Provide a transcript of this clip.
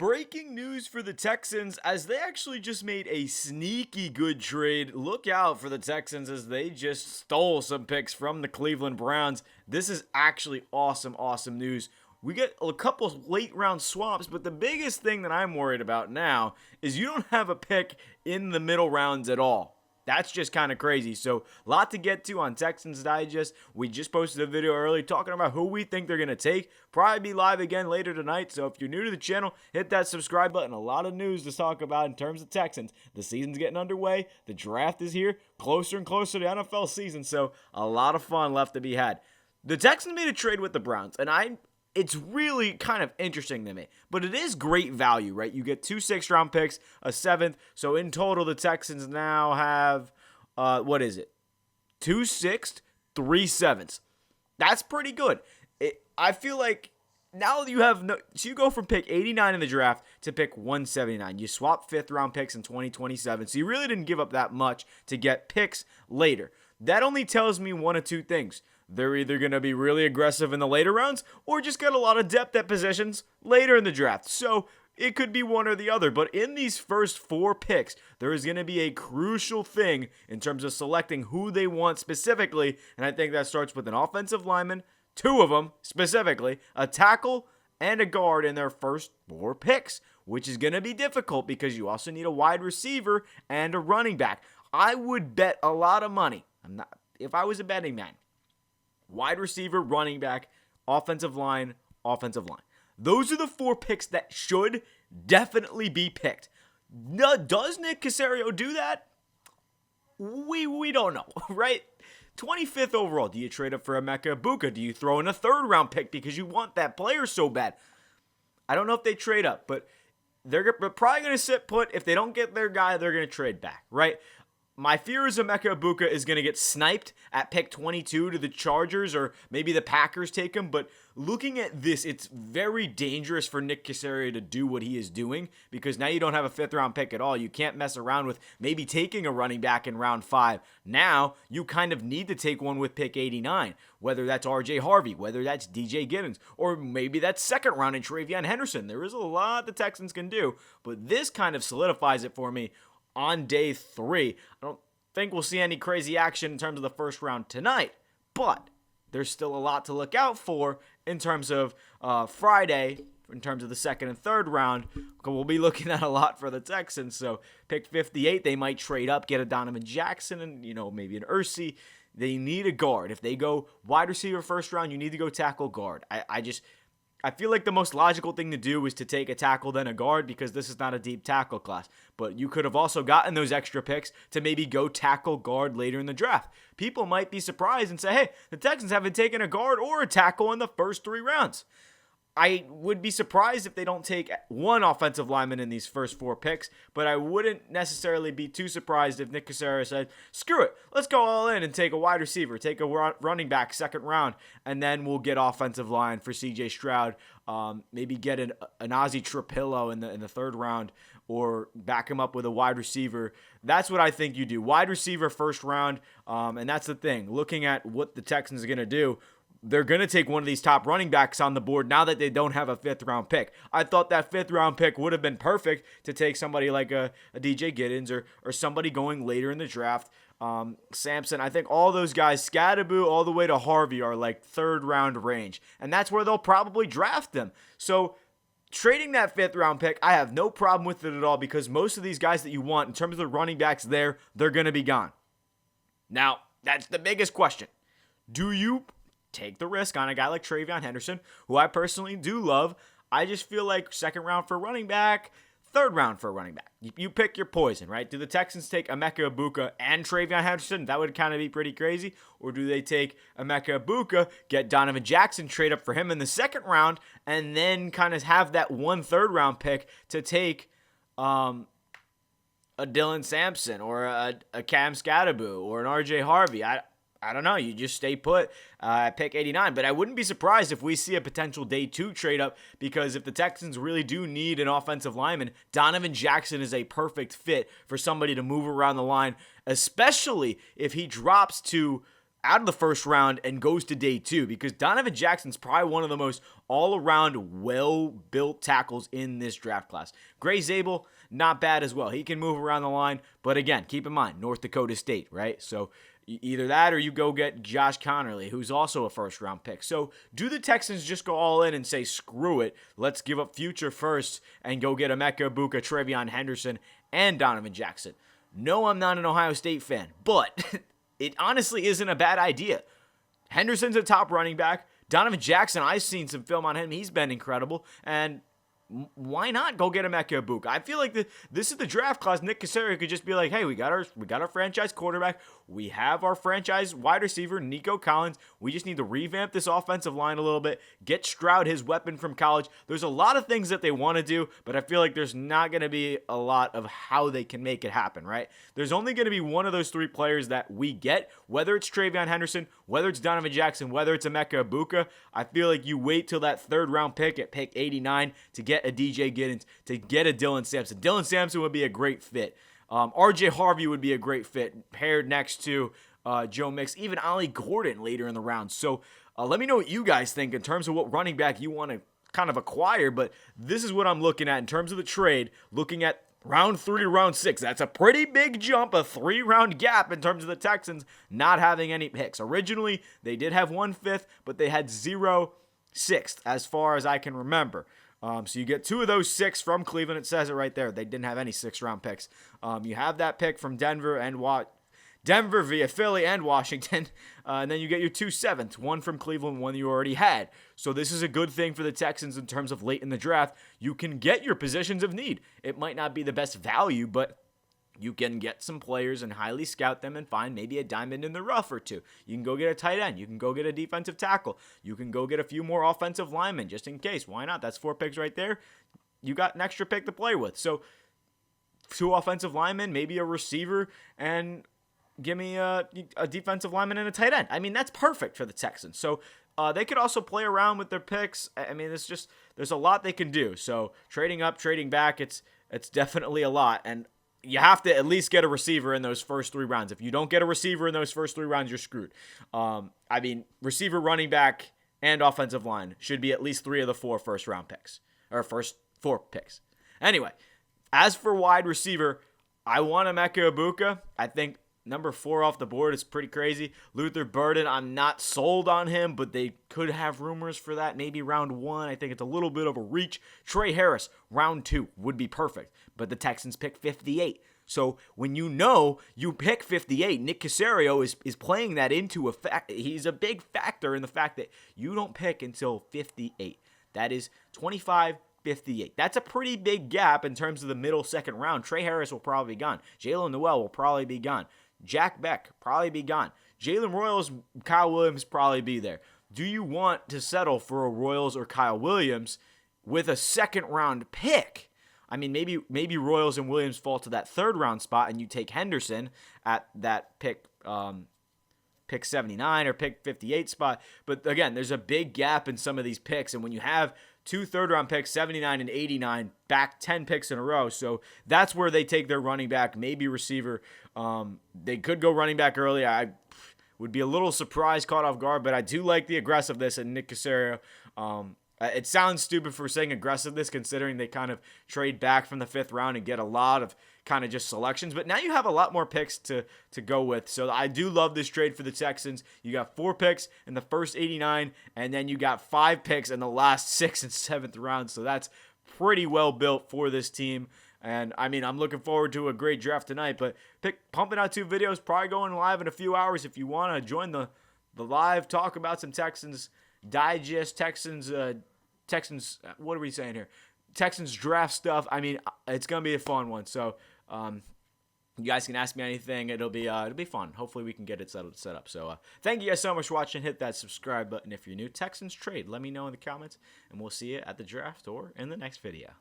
breaking news for the Texans as they actually just made a sneaky good trade. Look out for the Texans as they just stole some picks from the Cleveland Browns. This is actually awesome news. We get a couple of late round swaps, but the biggest thing that I'm worried about now is you don't have a pick in the middle rounds at all. That's just kind of crazy. So, a lot to get to on Texans Digest. We just posted a video early talking about who we think they're going to take. Probably be live again later tonight. So, if you're new to the channel, hit that subscribe button. A lot of news to talk about in terms of Texans. The season's getting underway. The draft is here. Closer and closer to the NFL season. So, a lot of fun left to be had. The Texans made a trade with the Browns. And it's really kind of interesting to me. But it is great value, right? You get 2 6th-round picks, a 7th. So in total, the Texans now have, 2 6th, 3 7ths. That's pretty good. I feel like now you have so you go from pick 89 in the draft to pick 179. You swap 5th-round picks in 2027. So you really didn't give up that much to get picks later. That only tells me one of two things. They're either going to be really aggressive in the later rounds or just get a lot of depth at positions later in the draft. So it could be one or the other. But in these first 4 picks, there is going to be a crucial thing in terms of selecting who they want specifically. And I think that starts with an offensive lineman, 2 of them specifically, a tackle, and a guard in their first 4 picks, which is going to be difficult because you also need a wide receiver and a running back. I would bet a lot of money. If I was a betting man. Wide receiver, running back, offensive line. Those are the 4 picks that should definitely be picked. Does Nick Caserio do that? We don't know, right? 25th overall. Do you trade up for Emeka Egbuka? Do you throw in a 3rd-round pick because you want that player so bad? I don't know if they trade up, but they're probably going to sit put. If they don't get their guy, they're going to trade back, right? My fear is Emeka Egbuka is going to get sniped at pick 22 to the Chargers, or maybe the Packers take him. But looking at this, it's very dangerous for Nick Caserio to do what he is doing because now you don't have a 5th-round pick at all. You can't mess around with maybe taking a running back in round 5. Now you kind of need to take one with pick 89, whether that's R.J. Harvey, whether that's DJ Giddens, or maybe that's 2nd round in Travion Henderson. There is a lot the Texans can do, but this kind of solidifies it for me. On day 3, I don't think we'll see any crazy action in terms of the first round tonight, but there's still a lot to look out for in terms of Friday, in terms of the 2nd and 3rd round. We'll be looking at a lot for the Texans. So pick 58, they might trade up, get a Donovan Jackson and maybe an Ursi. They need a guard. If they go wide receiver first round, you need to go tackle guard. I feel like the most logical thing to do is to take a tackle then a guard because this is not a deep tackle class. But you could have also gotten those extra picks to maybe go tackle guard later in the draft. People might be surprised and say, hey, the Texans haven't taken a guard or a tackle in the first 3 rounds. I would be surprised if they don't take one offensive lineman in these first 4 picks, but I wouldn't necessarily be too surprised if Nick Caserio said, screw it, let's go all in and take a wide receiver, take a running back 2nd round, and then we'll get offensive line for CJ Stroud, maybe get an Ozzie Trapillo in the 3rd round, or back him up with a wide receiver. That's what I think you do. Wide receiver 1st round, and that's the thing. Looking at what the Texans are going to do, they're going to take one of these top running backs on the board now that they don't have a 5th-round pick. I thought that 5th-round pick would have been perfect to take somebody like a DJ Giddens or somebody going later in the draft. Sampson, I think all those guys, Scadaboo all the way to Harvey, are like 3rd-round range. And that's where they'll probably draft them. So trading that 5th-round pick, I have no problem with it at all because most of these guys that you want in terms of the running backs they're going to be gone. Now, that's the biggest question. Do you take the risk on a guy like Travion Henderson, who I personally do love? I just feel like 2nd round for running back, 3rd round for running back. You pick your poison, right? Do the Texans take Emeka Egbuka and Travion Henderson? That would kind of be pretty crazy. Or do they take Emeka Egbuka, get Donovan Jackson, trade up for him in the 2nd round, and then kind of have that 1 3rd-round pick to take a Dylan Sampson or a Cam Scadaboo or an RJ Harvey? I don't know. You just stay put at pick 89. But I wouldn't be surprised if we see a potential day 2 trade up because if the Texans really do need an offensive lineman, Donovan Jackson is a perfect fit for somebody to move around the line, especially if he drops to out of the first round and goes to day 2 because Donovan Jackson's probably one of the most all-around well-built tackles in this draft class. Gray Zabel, not bad as well. He can move around the line, but again, keep in mind, North Dakota State, right? So either that or you go get Josh Connerly, who's also a first-round pick. So do the Texans just go all in and say, screw it, let's give up future firsts and go get Emeka Egbuka, Travion Henderson, and Donovan Jackson? No, I'm not an Ohio State fan, but it honestly isn't a bad idea. Henderson's a top running back. Donovan Jackson, I've seen some film on him. He's been incredible. And why not go get Emeka Egbuka? I feel like this is the draft class. Nick Caserio could just be like, hey, we got our franchise quarterback. We have our franchise wide receiver, Nico Collins. We just need to revamp this offensive line a little bit, get Stroud his weapon from college. There's a lot of things that they want to do, but I feel like there's not going to be a lot of how they can make it happen, right? There's only going to be one of those 3 players that we get, whether it's Travion Henderson, whether it's Donovan Jackson, whether it's Emeka Egbuka. I feel like you wait till that 3rd round pick at pick 89 to get a DJ Giddens, to get a Dylan Sampson. Dylan Sampson would be a great fit. RJ Harvey would be a great fit paired next to Joe Mixon, even Ollie Gordon later in the round. So let me know what you guys think in terms of what running back you want to kind of acquire, but this is what I'm looking at in terms of the trade, looking at round 3 to round 6. That's a pretty big jump, a 3-round gap in terms of the Texans not having any picks. Originally, they did have 1 5th, but they had 0 6th as far as I can remember. So you get 2 of those 6 from Cleveland. It says it right there. They didn't have any 6th-round picks. You have that pick from Denver via Philly and Washington. And then you get your 2 7th, 1 from Cleveland, 1 you already had. So this is a good thing for the Texans in terms of late in the draft. You can get your positions of need. It might not be the best value, but you can get some players and highly scout them and find maybe a diamond in the rough or 2. You can go get a tight end. You can go get a defensive tackle. You can go get a few more offensive linemen just in case. Why not? That's 4 picks right there. You got an extra pick to play with. So 2 offensive linemen, maybe a receiver, and give me a defensive lineman and a tight end. I mean, that's perfect for the Texans. So they could also play around with their picks. I mean, there's a lot they can do. So trading up, trading back, it's definitely a lot. And you have to at least get a receiver in those first 3 rounds. If you don't get a receiver in those first 3 rounds, you're screwed. I mean, receiver, running back, and offensive line should be at least 3 of the 4 first-round picks, or first 4 picks. Anyway, as for wide receiver, I want Emeka Egbuka. I think number 4 off the board is pretty crazy. Luther Burden, I'm not sold on him, but they could have rumors for that. Maybe round 1. I think it's a little bit of a reach. Trey Harris, round 2 would be perfect, but the Texans pick 58. So when you pick 58, Nick Caserio is playing that into effect. He's a big factor in the fact that you don't pick until 58. That is 25, 58. That's a pretty big gap in terms of the middle 2nd round. Trey Harris will probably be gone. Jalen Noel will probably be gone. Jack Beck probably be gone. Jalen Royals, Kyle Williams probably be there. Do you want to settle for a Royals or Kyle Williams with a 2nd round pick? I mean, maybe Royals and Williams fall to that 3rd round spot and you take Henderson at that pick 79 or pick 58 spot. But again, there's a big gap in some of these picks. And when you have 2 third-round picks, 79 and 89, back 10 picks in a row. So that's where they take their running back, maybe receiver. They could go running back early. I would be a little surprised, caught off guard, but I do like the aggressiveness in Nick Caserio. It sounds stupid for saying aggressiveness considering they kind of trade back from the 5th round and get a lot of kind of just selections. But now you have a lot more picks to go with. So I do love this trade for the Texans. You got 4 picks in the first 89, and then you got 5 picks in the last 6th and 7th round. So that's pretty well built for this team. And, I mean, I'm looking forward to a great draft tonight. But pumping out 2 videos, probably going live in a few hours if you want to join the live talk about some Texans Digest, Texans, what are we saying here? Texans draft stuff. I mean, it's going to be a fun one. So, you guys can ask me anything. It'll be fun. Hopefully we can get it set up. So, thank you guys so much for watching. Hit that subscribe button if you're new. Texans trade. Let me know in the comments, and we'll see you at the draft or in the next video.